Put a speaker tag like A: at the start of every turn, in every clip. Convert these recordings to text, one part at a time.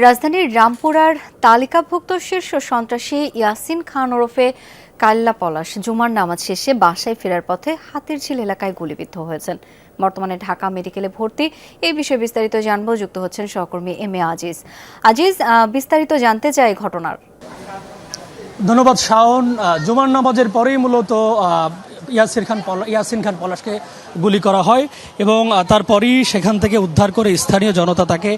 A: রাজধানীর রামপুরার তালিকাভুক্ত শীর্ষ সন্ত্রাসী ইয়াসিন খান ওরফে কাল্লা পলাশ জুমার নামাজ শেষে বাসায় ফেরার পথে হাতিরঝিল এলাকায় গুলিবিদ্ধ হয়েছেন। বর্তমানে ঢাকা মেডিকেলে ভর্তি। এই বিষয়ে বিস্তারিত জানবো, যুক্ত হচ্ছেন সহকর্মী এম এ আজিজ। আজিজ, বিস্তারিত জানতে চাই ঘটনার।
B: ধন্যবাদ শাওন। জুমার নামাজের পরেই মূলত ইয়াসিন খান পলাশকে গুলি করা হয় এবং তারপরই সেখান থেকে উদ্ধার করে স্থানীয় জনতা তাকে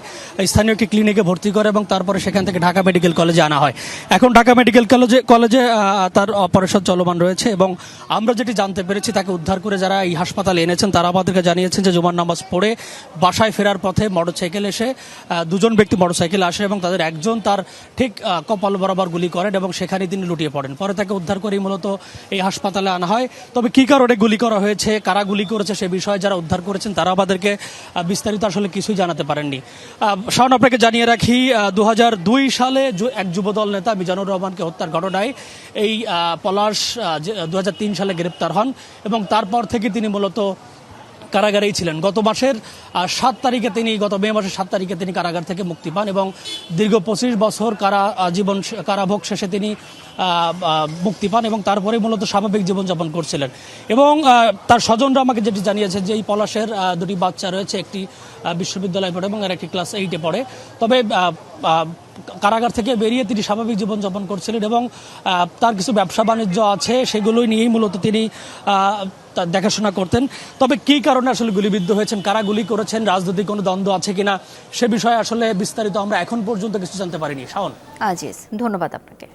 B: স্থানীয় একটি ক্লিনিকে ভর্তি করে এবং তারপরে সেখান থেকে ঢাকা মেডিকেল কলেজে আনা হয়। এখন ঢাকা মেডিকেল কলেজে তার অপারেশন চলমান রয়েছে এবং আমরা যেটি জানতে পেরেছি, তাকে উদ্ধার করে যারা এই হাসপাতালে এনেছেন তারা আমাদেরকে জানিয়েছেন যে জুমার নামাজ পড়ে বাসায় ফেরার পথে মোটরসাইকেল এসে দুজন ব্যক্তি মোটরসাইকেলে আসে এবং তাদের একজন তার ঠিক কপাল বরাবর গুলি করেন এবং সেখানে তিনি লুটিয়ে পড়েন। পরে তাকে উদ্ধার করেই মূলত এই হাসপাতালে আনা হয়। তবে কী কারণে গুলি করা হয়েছে, কারা গুলি করেছে সে বিষয়ে যারা উদ্ধার করেছেন তারা আমাদেরকে বিস্তারিত আসলে কিছুই জানাতে পারেননি। শাওন, আপনাকে জানিয়ে রাখি 2002 সালে এক যুবদল নেতা মিজানুর রহমানকে হত্যার ঘটনায় এই পলাশ 2003 সালে গ্রেপ্তার হন এবং তারপর থেকে তিনি মূলত কারাগারেই ছিলেন। গত মে মাসের 7 তারিখে তিনি কারাগার থেকে মুক্তি পান এবং দীর্ঘ 25 বছর কারাভোগ শেষে তিনি মুক্তি পান এবং তারপরে মূলত স্বাভাবিক জীবনযাপন করছিলেন। এবং তার স্বজনরা আমাকে যেটি জানিয়েছে যে এই পলাশের দুটি বাচ্চা রয়েছে, একটি বিশ্ববিদ্যালয়ে পড়ে এবং আর একটি ক্লাস 8-এ পড়ে। তবে কারাগার থেকে বেরিয়ে তিনি স্বাভাবিক জীবনযাপন করছিলেন এবং তার কিছু ব্যবসা বাণিজ্য আছে, সেগুলোই নিয়েই মূলত তিনি দেখাশোনা করতেন। তবে কী কারণে আসলে গুলিবিদ্ধ হয়েছেন, কারা গুলি করেছেন, রাজনৈতিক কোনো দ্বন্দ্ব আছে কিনা সে বিষয়ে আসলে বিস্তারিত আমরা এখন পর্যন্ত কিছু জানতে পারিনি। শাওন।
A: আজিজ, ধন্যবাদ আপনাকে।